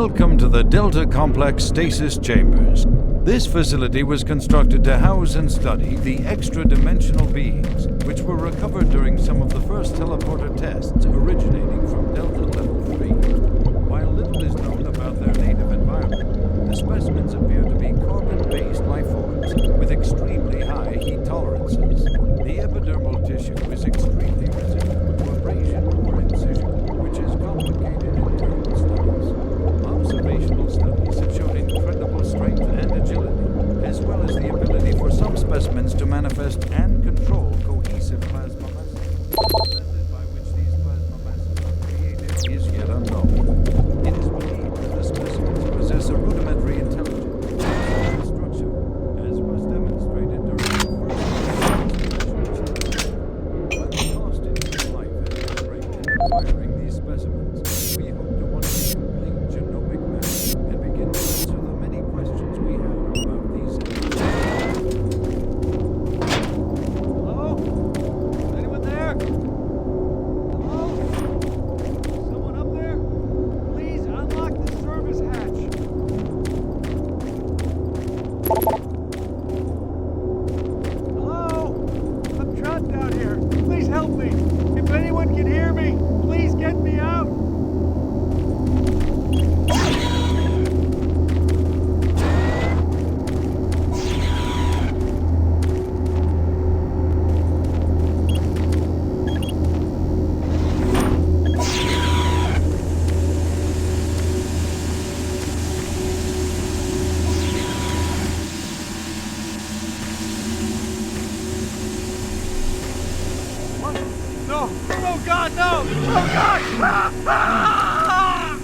Welcome to the Delta Complex Stasis Chambers. This facility was constructed to house and study the extra-dimensional beings, which were recovered during some of the first teleporter tests originating from Delta Level 3. While little is known about their native environment, the specimens appear to be carbon-based life forms with extremely high heat tolerances. The epidermal tissue is extremely resistant to abrasion or incision, which is complicated in terms studies. Observational studies have shown incredible strength and agility, as well as the ability for some specimens to manifest and control cohesive plasma masses. The method by which these plasma masses are created is yet unknown. It is believed that the specimens possess a rudimentary intelligence and structure, as was demonstrated during the first While the cost in human life has been great in acquiring these specimens, we hope to one day complete genomic mapping and begin to answer the many questions we have about these entities. Hello? Is anyone there? Hello? Someone up there? Please unlock the service hatch. Hello? I'm trapped out here. Please help me. If anyone can hear me, please get me out. What? No! Oh God, no! Oh God! Ah! Ah!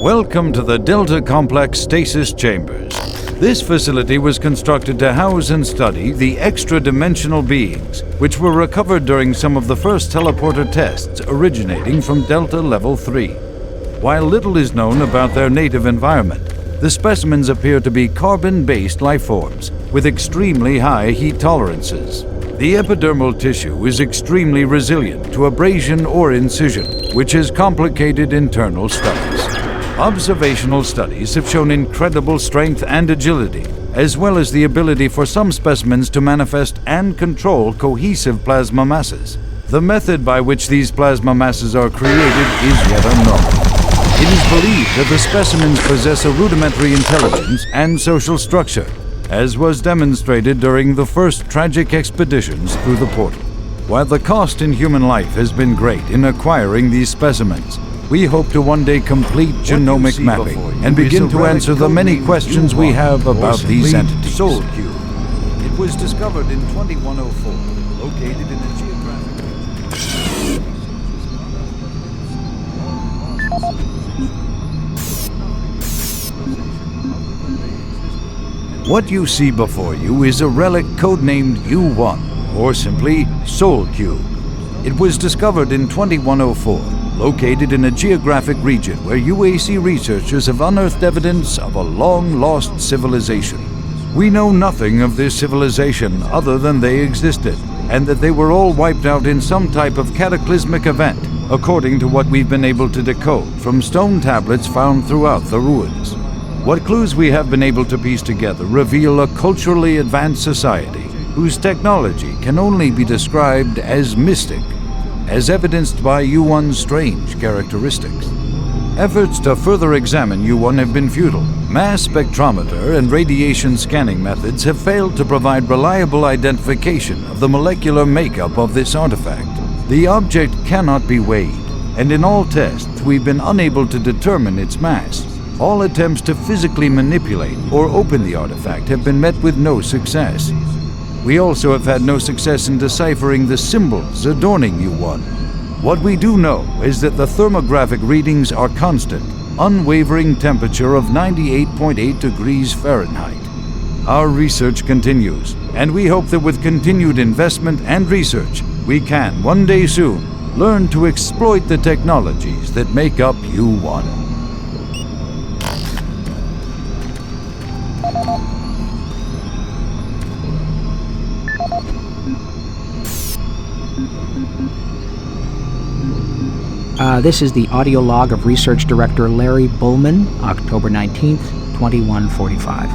Welcome to the Delta Complex Stasis Chambers. This facility was constructed to house and study the extra-dimensional beings, which were recovered during some of the first teleporter tests originating from Delta Level 3. While little is known about their native environment, the specimens appear to be carbon-based lifeforms with extremely high heat tolerances. The epidermal tissue is extremely resilient to abrasion or incision, which has complicated internal studies. Observational studies have shown incredible strength and agility, as well as the ability for some specimens to manifest and control cohesive plasma masses. The method by which these plasma masses are created is yet unknown. It is believed that the specimens possess a rudimentary intelligence and social structure, as was demonstrated during the first tragic expeditions through the portal. While the cost in human life has been great in acquiring these specimens, we hope to one day complete genomic mapping and begin to answer the many questions we have about these entities. Soul Cube. It was discovered in 2104, located in a geographic region. What you see before you is a relic codenamed U1, or simply Soul Cube. It was discovered in 2104, located in a geographic region where UAC researchers have unearthed evidence of a long-lost civilization. We know nothing of this civilization other than they existed, and that they were all wiped out in some type of cataclysmic event, according to what we've been able to decode from stone tablets found throughout the ruins. What clues we have been able to piece together reveal a culturally advanced society whose technology can only be described as mystic, as evidenced by U1's strange characteristics. Efforts to further examine U1 have been futile. Mass spectrometer and radiation scanning methods have failed to provide reliable identification of the molecular makeup of this artifact. The object cannot be weighed, and in all tests we've been unable to determine its mass. All attempts to physically manipulate or open the artifact have been met with no success. We also have had no success in deciphering the symbols adorning U1. What we do know is that the thermographic readings are constant, unwavering temperature of 98.8 degrees Fahrenheit. Our research continues, and we hope that with continued investment and research, we can, one day soon, learn to exploit the technologies that make up U1. This is the audio log of Research Director Larry Bullman, October 19th, 2145.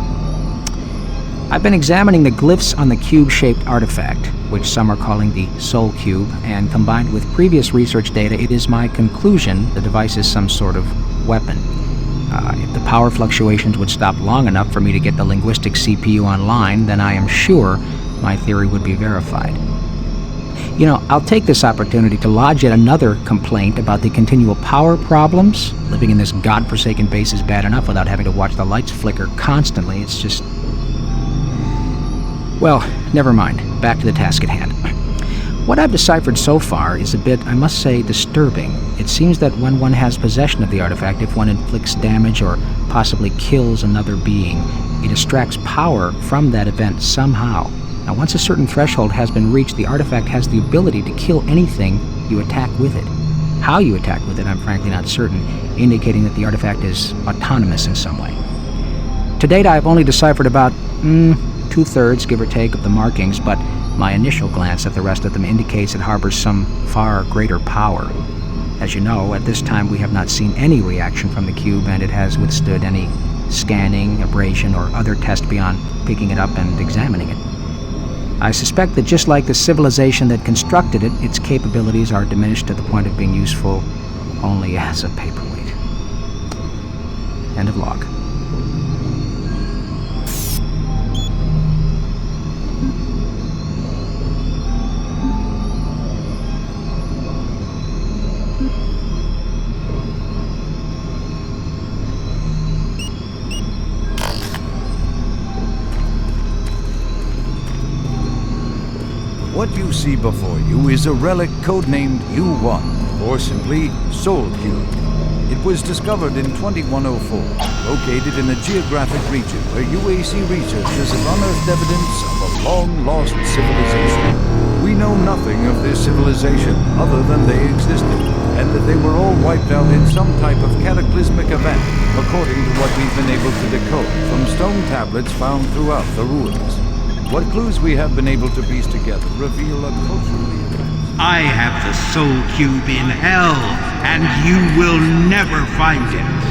I've been examining the glyphs on the cube-shaped artifact, which some are calling the Soul Cube, and combined with previous research data, it is my conclusion the device is some sort of weapon. If the power fluctuations would stop long enough for me to get the linguistic CPU online, then I am sure my theory would be verified. You know, I'll take this opportunity to lodge yet another complaint about the continual power problems. Living in this godforsaken base is bad enough without having to watch the lights flicker constantly. It's just... Well, never mind. Back to the task at hand. What I've deciphered so far is a bit, I must say, disturbing. It seems that when one has possession of the artifact, if one inflicts damage or possibly kills another being, it extracts power from that event somehow. Now, once a certain threshold has been reached, the artifact has the ability to kill anything you attack with it. How you attack with it, I'm frankly not certain, indicating that the artifact is autonomous in some way. To date, I've only deciphered about 2/3, give or take, of the markings, but my initial glance at the rest of them indicates it harbors some far greater power. As you know, at this time we have not seen any reaction from the cube, and it has withstood any scanning, abrasion, or other test beyond picking it up and examining it. I suspect that just like the civilization that constructed it, its capabilities are diminished to the point of being useful only as a paperweight. End of log. What you see before you is a relic codenamed U1, or simply Soul Cube. It was discovered in 2104, located in a geographic region where UAC researchers have unearthed evidence of a long-lost civilization. We know nothing of this civilization other than they existed, and that they were all wiped out in some type of cataclysmic event, according to what we've been able to decode from stone tablets found throughout the ruins. What clues we have been able to piece together reveal a culturally advanced... I have the Soul Cube in hell, and you will never find it.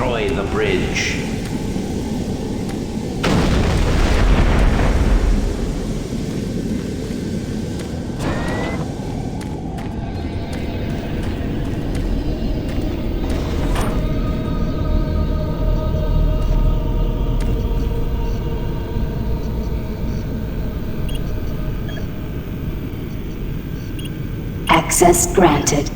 destroy the bridge. Access granted.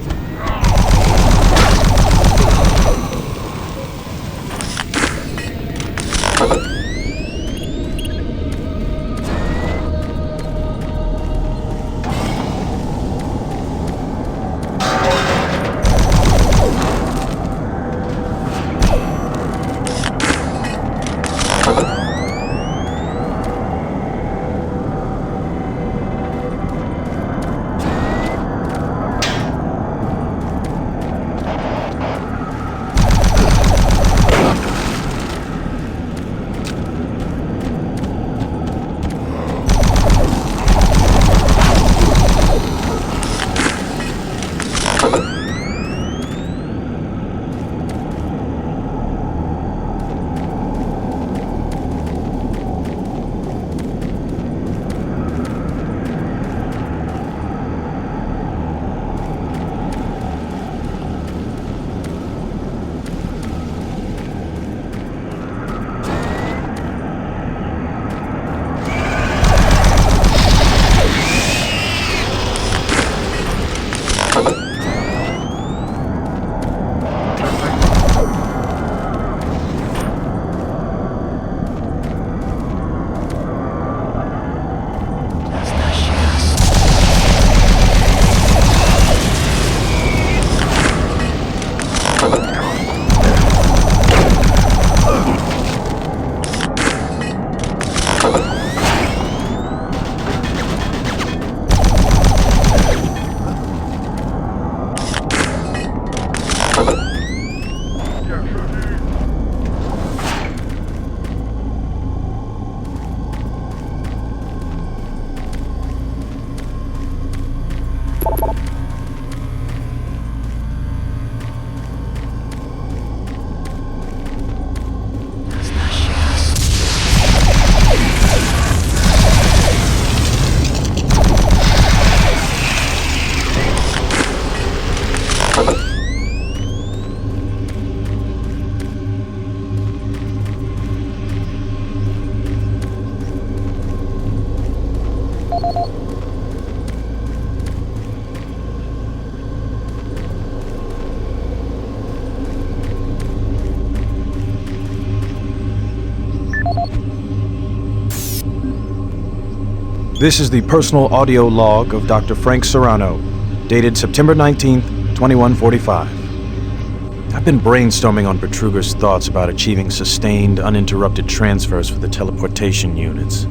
This is the personal audio log of Dr. Frank Serrano, dated September 19th, 2145. I've been brainstorming on Betruger's thoughts about achieving sustained, uninterrupted transfers for the teleportation units.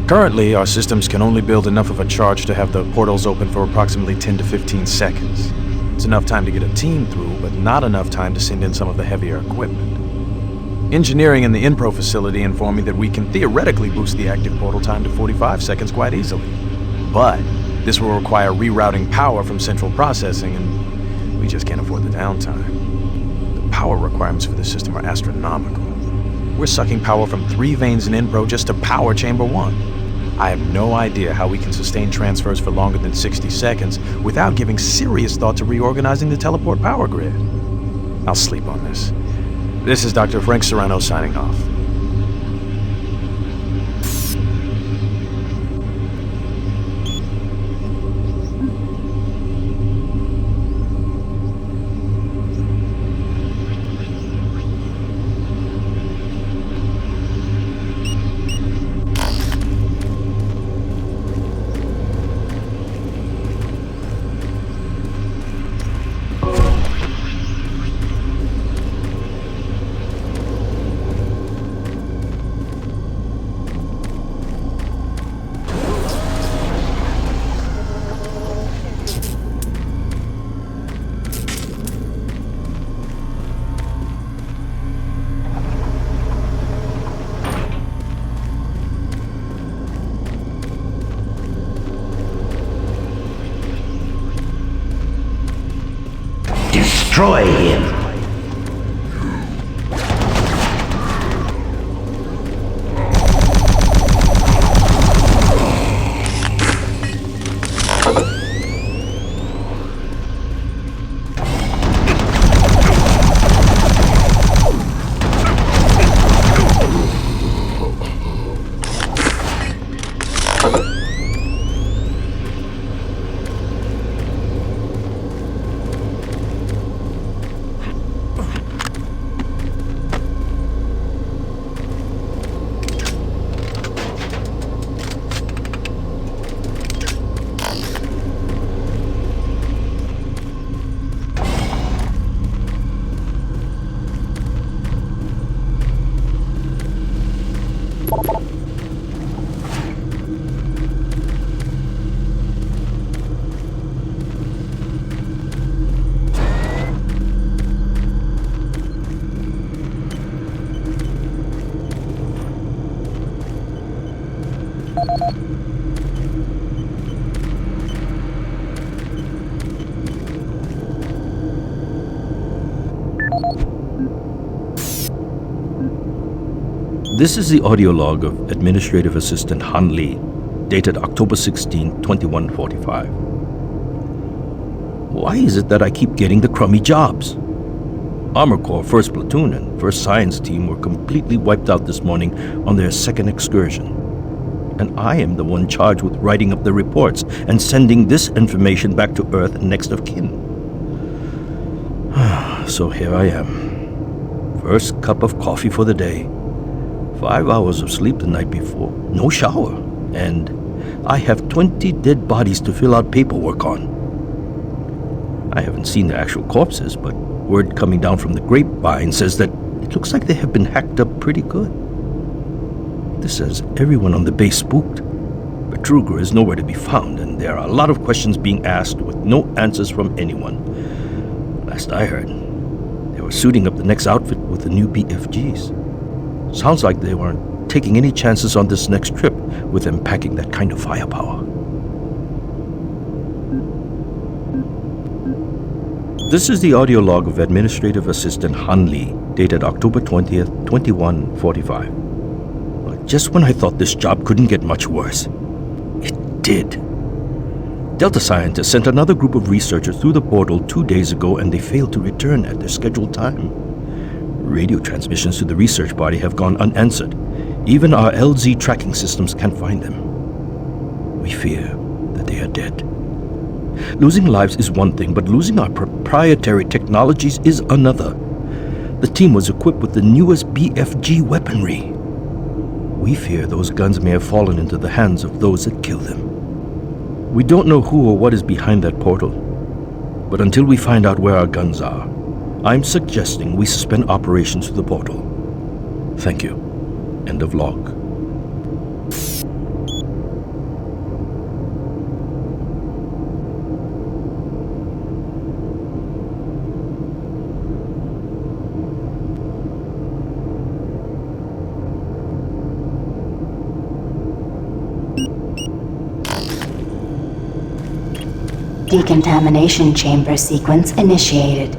Currently, our systems can only build enough of a charge to have the portals open for approximately 10 to 15 seconds. It's enough time to get a team through, but not enough time to send in some of the heavier equipment. Engineering in the Inpro facility informed me that we can theoretically boost the active portal time to 45 seconds quite easily. But this will require rerouting power from central processing, and we just can't afford the downtime. The power requirements for the system are astronomical. We're sucking power from 3 veins in Inpro just to power Chamber 1. I have no idea how we can sustain transfers for longer than 60 seconds without giving serious thought to reorganizing the teleport power grid. I'll sleep on this. This is Dr. Frank Serrano signing off. Destroy him. This is the audio log of Administrative Assistant Han Lee, dated October 16, 2145. Why is it that I keep getting the crummy jobs? Armor Corps 1st Platoon and 1st Science Team were completely wiped out this morning on their second excursion. And I am the one charged with writing up the reports and sending this information back to Earth next of kin. So here I am. First cup of coffee for the day. 5 hours of sleep the night before. No shower. And I have 20 dead bodies to fill out paperwork on. I haven't seen the actual corpses, but word coming down from the grapevine says that it looks like they have been hacked up pretty good. This says everyone on the base spooked. Betruger is nowhere to be found, and there are a lot of questions being asked with no answers from anyone. Last I heard, they were suiting up the next outfit with the new BFGs. Sounds like they weren't taking any chances on this next trip with them packing that kind of firepower. This is the audio log of Administrative Assistant Han Lee, dated October 20th, 2145. Just when I thought this job couldn't get much worse, it did. Delta scientists sent another group of researchers through the portal 2 days ago, and they failed to return at their scheduled time. Radio transmissions to the research body have gone unanswered. Even our LZ tracking systems can't find them. We fear that they are dead. Losing lives is one thing, but losing our proprietary technologies is another. The team was equipped with the newest BFG weaponry. We fear those guns may have fallen into the hands of those that kill them. We don't know who or what is behind that portal, but until we find out where our guns are, I'm suggesting we suspend operations to the portal. Thank you. End of log. Decontamination chamber sequence initiated.